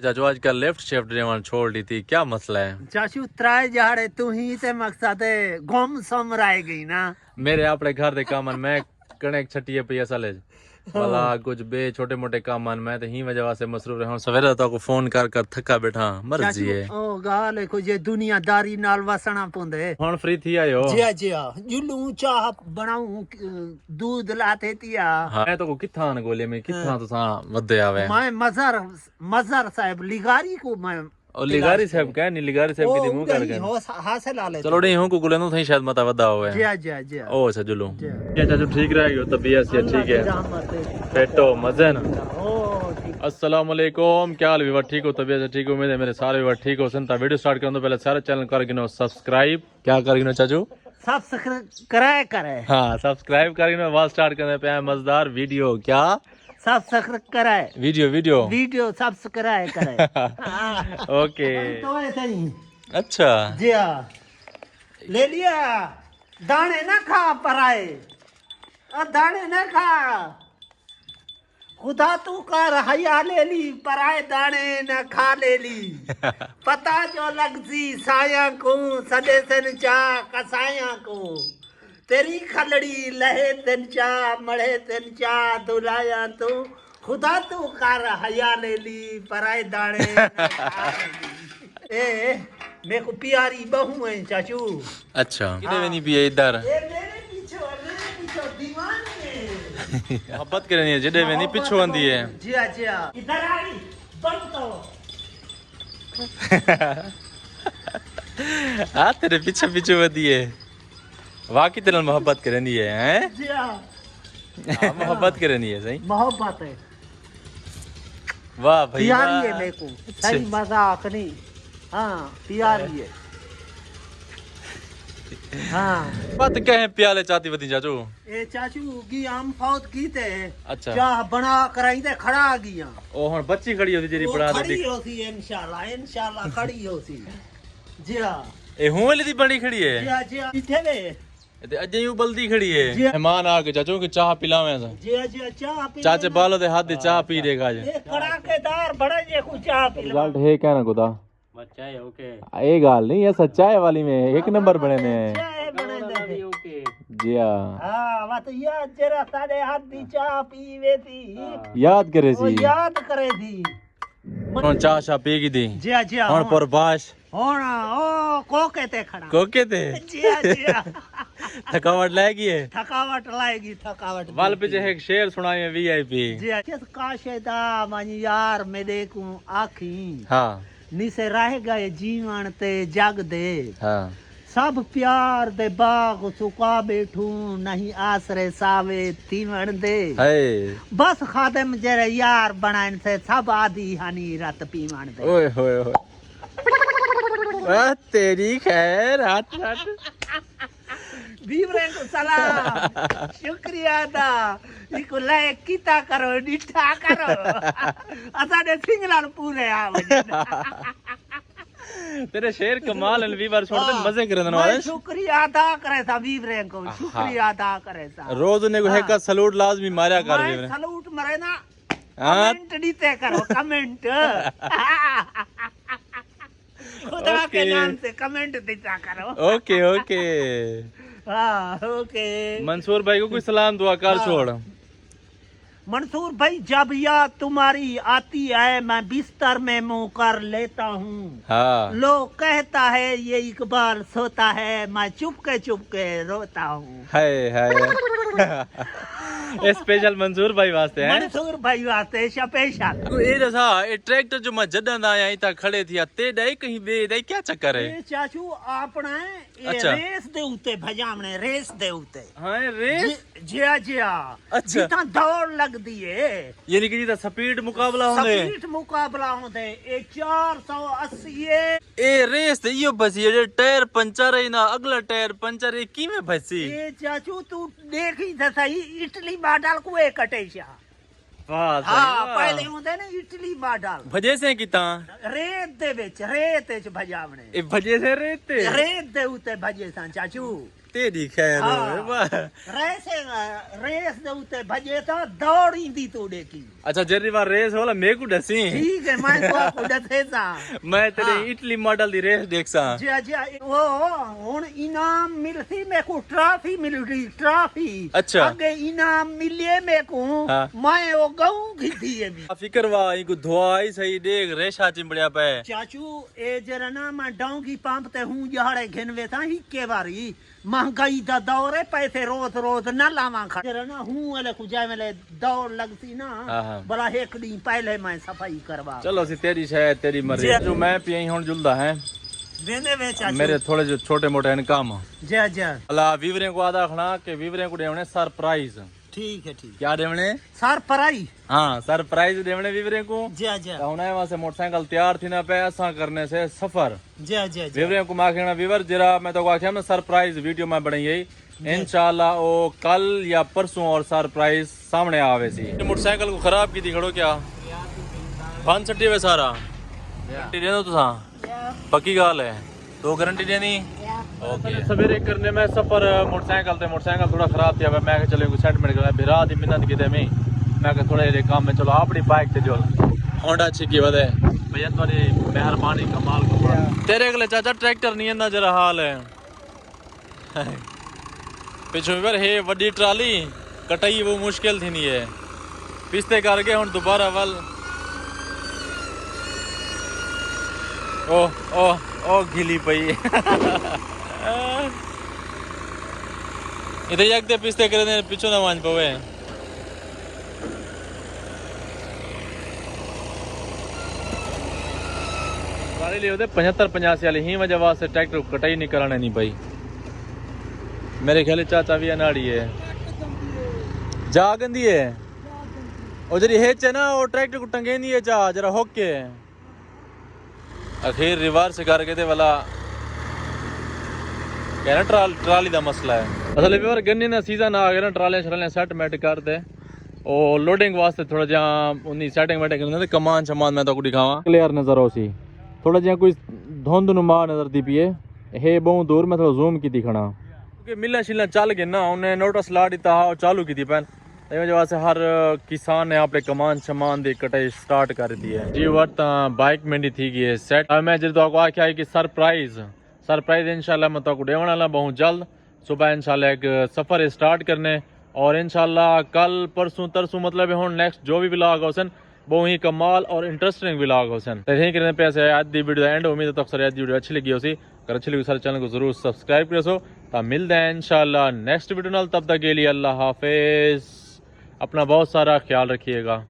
चाचू आजकल left shift driver छोड़ दी थी, क्या मसला है? चाचू त्राए जाड़े तू ही ते मकसद है गुम सम रह गई ना मेरे अपने घर दे कामन मैं कनेक छटिए पे असले भला कुछ बे छोटे मोटे कामन मैं तो ही वजह से मसरूफ रहा हूं। सवेरे तो को फोन कर कर थका बैठा मर्जी है ओ गाल है को जे दुनियादारी नाल वसना पुंदे हुन फ्री थी आयो जी जुलू चाह बनाऊं दूध लाते तिया। हां मैं तो को किथा न गोले में किथा तो सा वदे आवे मैं मजर साहब लिगारी को मैं और लिगारी साहब कह नहीं लिगारी साहब की मुंह कर गए हासिल आले चलो नहीं हूं को गुले नो थई शायद मता वदा होवे जी ओ अच्छा जुलू ये चाचू ठीक रह गयो तबीयत से ठीक है पेटो मजे ना अस्सलाम वालेकुम क्या हाल विवर ठीक हो तबीयत से ठीक हो उम्मीद है मेरे सारे विवर ठीक हो संता वीडियो स्टार्ट करने तो पहले सारे चैनल कर गिनो सब्सक्राइब क्या कर गिनो चाचू सब्सक्राइब करे हां सब्सक्राइब कर गिनो आवाज स्टार्ट करने पे मजेदार वीडियो क्या सब्सक्राइब कराए वीडियो सब्सक्राइब कराए ओके तो ऐसे नहीं अच्छा जी ले लिया दाने ना खा पराए और दाने ना खा खुदा तू कर हया ले ली पराए दाने न खा ले ली पता जो लगती साया को सदे सन चा कसाया को तेरी खलड़ी लहे दिन चा मढ़े दिन चा दुलाया तू खुदा तू कर हया ले ली पराए दाने ए मेरे को प्यारी बहू है चाचू। अच्छा किधर नहीं पिए इधर मेरे पीछे दीवानी है मोहब्बत करनी है जेडे में नहीं पिछो आंदी है जी इधर आई बंद तो आ तेरे पीछे पीछे वदी है वाकई तेरे मोहब्बत करनी है हैं जी मोहब्बत करनी है सही मोहब्बत है वाह भाई प्यारी है मेरे को सही मजाक नहीं हाँ प्यारी है हाँ बात कहे प्याले चाहती वदी चाचू ए चाचू की हम फौत की थे अच्छा चाह बना कराई ते खड़ा आ गया ओ हुन बच्ची खड़ी होती जेरी बना दे खड़ी होती इंशाल्लाह खड़ी होती जी हां ए हूं वाली दी बड़ी खड़ी है जी इथे वे ते अजे यूं बल्दी खड़ी है मेहमान आ के चाचू की चाह पिलावे सा जी चाह पी चाचे बालो दे हाथ दी चाह पी देगा आज ए कड़ाकेदार बड़ा जे को चाह पी रिजल्ट है क्या ना खुदा बच्चा है ओके ये गाल नहीं है सच्चाई वाली में एक नंबर बने ने ओके जी हां बात याद जरा साडे हाथ दी चाह पीवे थी याद करे सी याद करे थी हुन चाह शा पी की दी जी हुन परबाश हुन ओ कोके ते खड़ा कोके ते जी थकावट लाएगी है थकावट वाल पे जो एक शेर सुनाए वीआईपी जी किस काशेदा मानी यार मेरे को आखी हां निसे रह गए जीवन ते जग दे हां सब प्यार दे बाग सुका बैठू नहीं आसरे सावे तीवण दे हाय बस खादम जरे यार बनाइन से सब आधी हनी रत पीवण दे ओए होए होए वाह तेरी खैर हाथ बीवरे को सलाम शुक्रिया दा इको लायक कीता करो डिठा करो असाडे सिंगलाल पूरे आवजे तेरे शेर कमाल है वीवर छोड़ दे मजे करे ना मैं शुक्रिया अदा करे सा वीवरे को शुक्रिया अदा करे सा रोज ने को है सलूट लाजमी मारया कर वीवरे सलूट मरे ना कमेंट दीते करो कमेंट खुदा के नाम से कमेंट देता करो ओके ओके हाँ ओके मंसूर भाई को कोई सलाम दुआ कर छोड़ मंसूर भाई जब याद तुम्हारी आती है मैं बिस्तर में मुंह कर लेता हूँ हाँ लोग कहता है ये इकबाल सोता है मैं चुपके रोता हूँ हाय स्पेशल मंसूर भाई वास्ते हैं मंसूर भाई वास्ते स्पेशल ए दसा ए ट्रैक्टर जो मैं जडन आया इता खड़े थिया ते डे कहीं बे डे क्या चक्कर है ए चाचू आपने अच्छा। रेस दे उते भजामने रेस दे उते हां रेस जी अच्छा। जितना दौड़ लगदी है यानी कि जिता स्पीड मुकाबला होंदे स्पीड मुकाबला होंदे ए 480 ए रेस ते यो बसी ये टायर पंचर है ना अगला टायर पंचर है की में फसी ए चाचू तू देखी त सही इटली बाडल को एक कटेशा वाह हाँ पहले होंदे ने इटली बाडल भजे से किता रेत दे विच भजावने ए भजे से रेत दे उते भजे सा चाचू तेरी खैर हाँ। वाह। रेस दे उत्ते भजे तो दौड़ इंदी तोड़े की अच्छा जरी बार रेस होला मेरे को डसी ठीक है मैं तो आपको दसे सा मैं तेरे हाँ। इटली मॉडल दी रेस देख सा जी वो हुन इनाम मिलसी मेरे को ट्रॉफी मिल रही ट्रॉफी अच्छा। आगे इनाम मिले मेरे को हाँ। मैं वो गऊ की थी अभी फिकर वाह इनको धुआई सही देख रेशा चिंबड़िया पे चाचू ए जरा ना मैं डाऊ की पंप ते हूं जहाड़े घिनवे था ही के बारी महंगाई दा दौर है पैसे रोज रोज न लावा खा जरा ना हूं वाले कुछ मेले दौड़ लगती ना हाँ। बड़ा एक दिन पहले मैं सफाई करवा चलो सी तेरी शायद तेरी मर्जी जो मैं पियई हुन जुलदा है वेने वे चाचू मेरे थोड़े जो छोटे मोटे इन काम जा जा अला वीवरे को आदा खना के वीवरे को देवने सरप्राइज ठीक है ठीक क्या देवने सर पराई हाँ सरप्राइज देवने वीवरे को जा जा होना वहां से मोटरसाइकिल तैयार थी ना पे ऐसा करने से सफर जा जा जा वीवरे को माखना वीवर जरा मैं तो आख्या मैं सरप्राइज वीडियो में बनाई है इंशाल्लाह ओ कल या परसों और सरप्राइज सामने आवे सी मोटरसाइकिल को खराब की थी खड़ो क्या पांच छट्टी वे सारा गारंटी दे दो तुसा पक्की गाल है तो गारंटी देनी ओके सवेरे करने में सफर मोटरसाइकिल थोड़ा खराब थी मैं चले कोई सेटमेंट करना बिरा दी मिन्नत की मैं थोड़ा ये काम में चलो अपनी बाइक ते जो होंडा अच्छी की वदे भैया तुम्हारी मेहरबानी कमाल को तेरे अगले चाचा ट्रैक्टर नहीं है ना जरा हाल है पिछू बार है वड्डी ट्राली कटाई वो मुश्किल थी नहीं है पिछते करके हुन दोबारा वल ओ ओ ओ गिली पई इधर यकते पिछते करे पिछू ना मान पवे गाड़ी ले होते 75-85 वाली ही वजह वास्ते ट्रैक्टर को कटाई नहीं कराने नहीं भाई मेरे ख्याल चाचा भी अनाड़ी है जा गंदी है और जरी हेच है ना वो ट्रैक्टर को टंगे नहीं है चा जरा होके आखिर रिवर्स करके ते वाला कहना ट्राली दा मसला है असल में गन्ने ना सीजन आ गया ना ट्राले शराले सेट मेट कर दे और लोडिंग वास्ते थोड़ा जा उन्नी सेटिंग वेटिंग करने कमान शमान मैं तो को दिखावा क्लियर नजर हो सी थोड़ा जा कोई धुंध नुमा नजर दी पिए हे बहु दूर में थोड़ा जूम की दिखना क्योंकि मिलना शिलना चल गए ना उन्हें नोटिस ला दिता चालू की थी पहन वजह से हर किसान ने अपने कमान शमान दी कटाई स्टार्ट कर दी है जी वर्त बाइक में थी गई सेट मैं जो तो आख्या है कि सरप्राइज इंशाल्लाह मैं तो देवन वाला बहुत जल्द सुबह इंशाल्लाह एक सफर स्टार्ट करने और इंशाल्लाह कल परसों तरसों मतलब हुन नेक्स्ट जो भी व्लॉग होसन वो ही कमाल और इंटरेस्टिंग व्लॉग होसन तो यही करने पे ऐसे आज दी वीडियो एंड उम्मीद है तो अक्सर आज वीडियो अच्छी लगी होसी अगर अच्छी लगी सारे चैनल को जरूर सब्सक्राइब करो तो मिलते हैं इंशाल्लाह नेक्स्ट वीडियो नाल तब तक के लिए अल्लाह हाफिज अपना बहुत सारा ख्याल रखिएगा।